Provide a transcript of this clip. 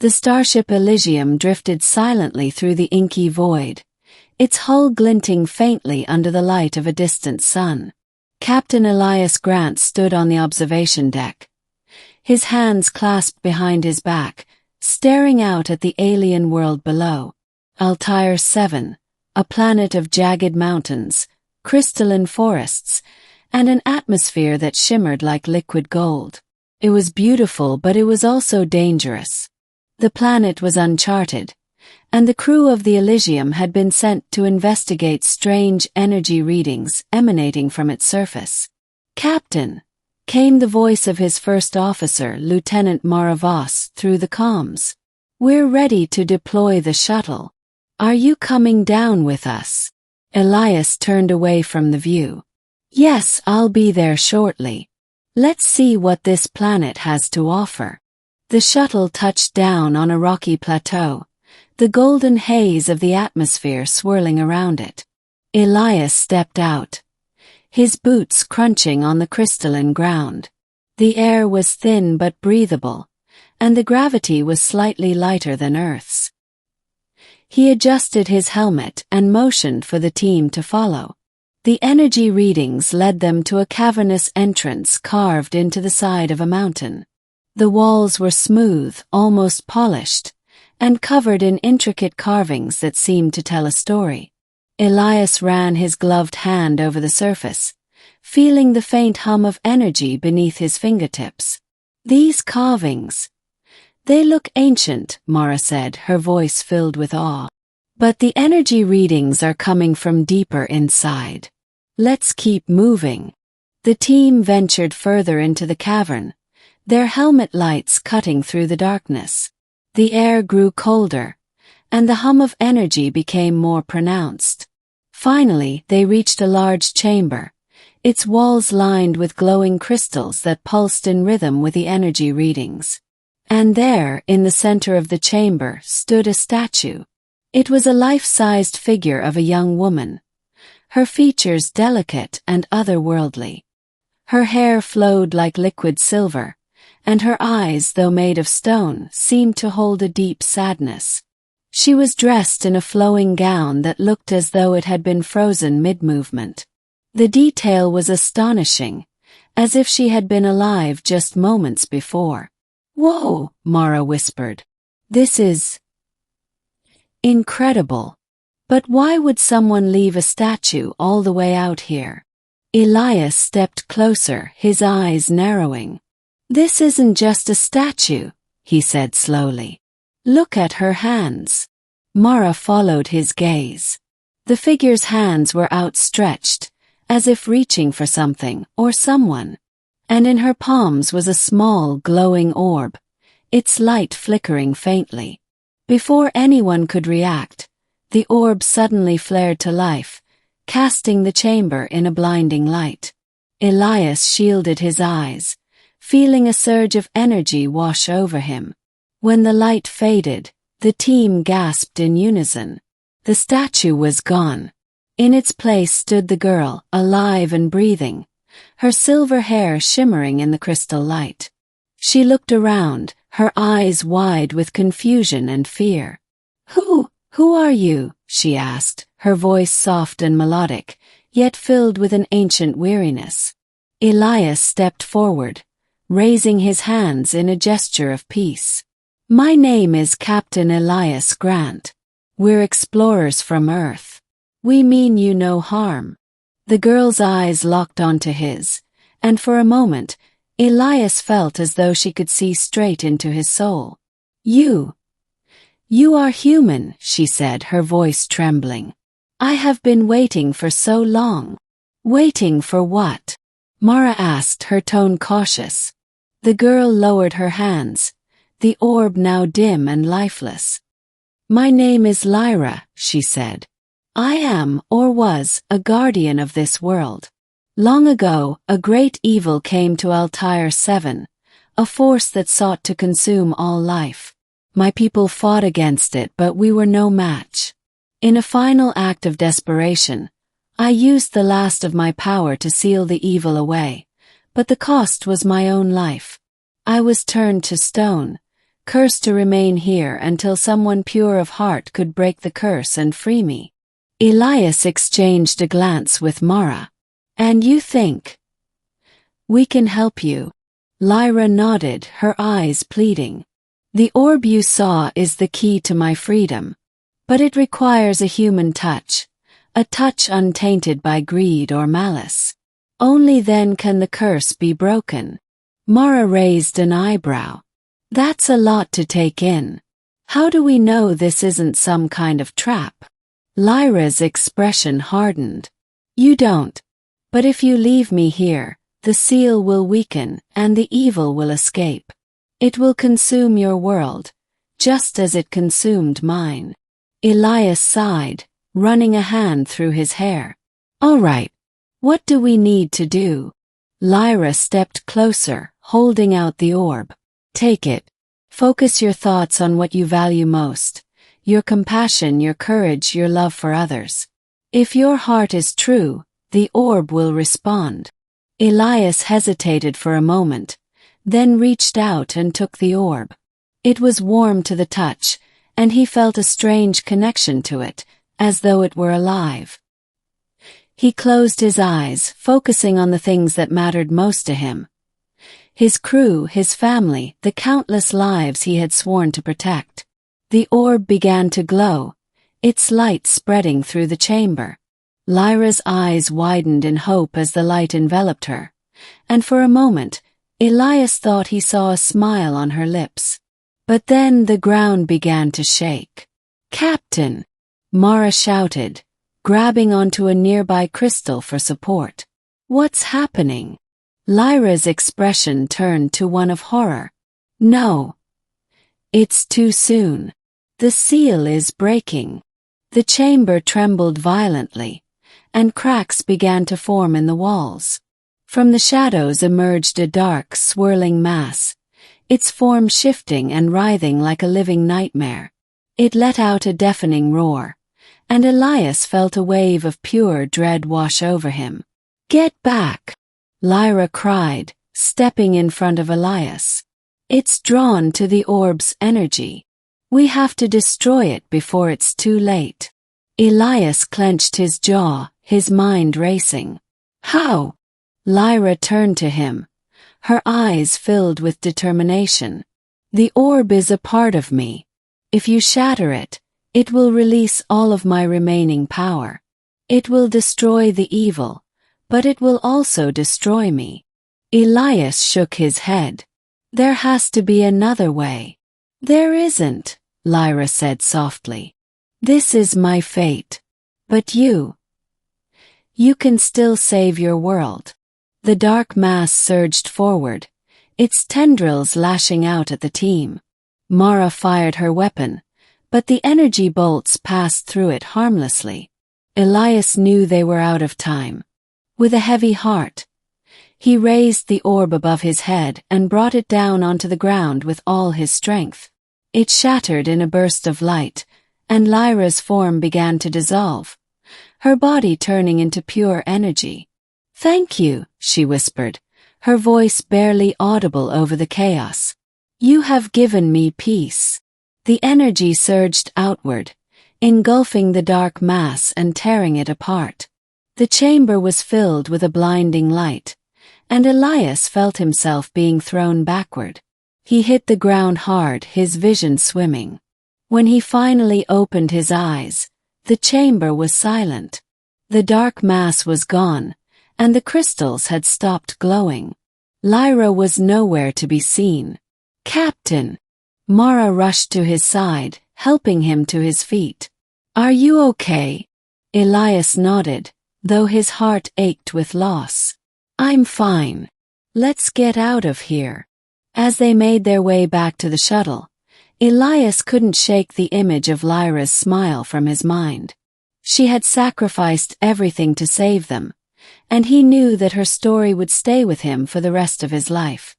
The starship Elysium drifted silently through the inky void, its hull glinting faintly under the light of a distant sun. Captain Elias Grant stood on the observation deck, his hands clasped behind his back, staring out at the alien world below. Altair 7, a planet of jagged mountains, crystalline forests, and an atmosphere that shimmered like liquid gold. It was beautiful, but it was also dangerous. The planet was uncharted, and the crew of the Elysium had been sent to investigate strange energy readings emanating from its surface. "Captain," came the voice of his first officer, Lieutenant Maravos, through the comms. "We're ready to deploy the shuttle. Are you coming down with us?" Elias turned away from the view. "Yes, I'll be there shortly. Let's see what this planet has to offer." The shuttle touched down on a rocky plateau, the golden haze of the atmosphere swirling around it. Elias stepped out, his boots crunching on the crystalline ground. The air was thin but breathable, and the gravity was slightly lighter than Earth's. He adjusted his helmet and motioned for the team to follow. The energy readings led them to a cavernous entrance carved into the side of a mountain. The walls were smooth, almost polished, and covered in intricate carvings that seemed to tell a story. Elias ran his gloved hand over the surface, feeling the faint hum of energy beneath his fingertips. "These carvings, they look ancient," Mara said, her voice filled with awe. "But the energy readings are coming from deeper inside. Let's keep moving." The team ventured further into the cavern, their helmet lights cutting through the darkness. The air grew colder, and the hum of energy became more pronounced. Finally, they reached a large chamber, its walls lined with glowing crystals that pulsed in rhythm with the energy readings. And there, in the center of the chamber, stood a statue. It was a life-sized figure of a young woman, her features delicate and otherworldly. Her hair flowed like liquid silver, and her eyes, though made of stone, seemed to hold a deep sadness. She was dressed in a flowing gown that looked as though it had been frozen mid-movement. The detail was astonishing, as if she had been alive just moments before. "Whoa," Mara whispered. "This is incredible. But why would someone leave a statue all the way out here?" Elias stepped closer, his eyes narrowing. "This isn't just a statue," he said slowly. "Look at her hands." Mara followed his gaze. The figure's hands were outstretched, as if reaching for something or someone. And in her palms was a small, glowing orb, its light flickering faintly. Before anyone could react, the orb suddenly flared to life, casting the chamber in a blinding light. Elias shielded his eyes, feeling a surge of energy wash over him. When the light faded, the team gasped in unison. The statue was gone. In its place stood the girl, alive and breathing, her silver hair shimmering in the crystal light. She looked around, her eyes wide with confusion and fear. Who are you?" she asked, her voice soft and melodic, yet filled with an ancient weariness. Elias stepped forward, raising his hands in a gesture of peace. "My name is Captain Elias Grant. We're explorers from Earth. We mean you no harm." The girl's eyes locked onto his, and for a moment, Elias felt as though she could see straight into his soul. You are human," she said, her voice trembling. "I have been waiting for so long." "Waiting for what?" Mara asked, her tone cautious. The girl lowered her hands, the orb now dim and lifeless. "My name is Lyra," she said. "I am, or was, a guardian of this world. Long ago, a great evil came to Altair 7, a force that sought to consume all life. My people fought against it, but we were no match. In a final act of desperation, I used the last of my power to seal the evil away, but the cost was my own life. I was turned to stone, cursed to remain here until someone pure of heart could break the curse and free me. Elias exchanged a glance with Mara. And you think we can help you? Lyra nodded, her eyes pleading. The orb you saw is the key to my freedom. But it requires a human touch, a touch untainted by greed or malice. Only then can the curse be broken. Mara raised an eyebrow. That's a lot to take in. How do we know this isn't some kind of trap? Lyra's expression hardened. You don't. But if you leave me here, the seal will weaken and the evil will escape. It will consume your world, just as it consumed mine. Elias sighed, running a hand through his hair. All right. What do we need to do? Lyra stepped closer, holding out the orb. Take it. Focus your thoughts on what you value most. Your compassion, your courage, your love for others. If your heart is true, the orb will respond. Elias hesitated for a moment, then reached out and took the orb. It was warm to the touch, and he felt a strange connection to it, as though it were alive. He closed his eyes, focusing on the things that mattered most to him. His crew, his family, the countless lives he had sworn to protect. The orb began to glow, its light spreading through the chamber. Lyra's eyes widened in hope as the light enveloped her, and for a moment, Elias thought he saw a smile on her lips. But then the ground began to shake. Captain! Mara shouted, grabbing onto a nearby crystal for support. What's happening? Lyra's expression turned to one of horror. No. It's too soon. The seal is breaking. The chamber trembled violently, and cracks began to form in the walls. From the shadows emerged a dark, swirling mass, its form shifting and writhing like a living nightmare. It let out a deafening roar, and Elias felt a wave of pure dread wash over him. Get back! Lyra cried, stepping in front of Elias. It's drawn to the orb's energy. We have to destroy it before it's too late. Elias clenched his jaw, his mind racing. How? Lyra turned to him, her eyes filled with determination. The orb is a part of me. If you shatter it, it will release all of my remaining power. It will destroy the evil, but it will also destroy me. Elias shook his head. There has to be another way. There isn't, Lyra said softly. This is my fate. But you can still save your world. The dark mass surged forward, its tendrils lashing out at the team. Mara fired her weapon, but the energy bolts passed through it harmlessly. Elias knew they were out of time. With a heavy heart, he raised the orb above his head and brought it down onto the ground with all his strength. It shattered in a burst of light, and Lyra's form began to dissolve, her body turning into pure energy. Thank you, she whispered, her voice barely audible over the chaos. You have given me peace. The energy surged outward, engulfing the dark mass and tearing it apart. The chamber was filled with a blinding light, and Elias felt himself being thrown backward. He hit the ground hard, his vision swimming. When he finally opened his eyes, the chamber was silent. The dark mass was gone, and the crystals had stopped glowing. Lyra was nowhere to be seen. Captain! Mara rushed to his side, helping him to his feet. Are you okay? Elias nodded, though his heart ached with loss. I'm fine. Let's get out of here. As they made their way back to the shuttle, Elias couldn't shake the image of Lyra's smile from his mind. She had sacrificed everything to save them, and he knew that her story would stay with him for the rest of his life.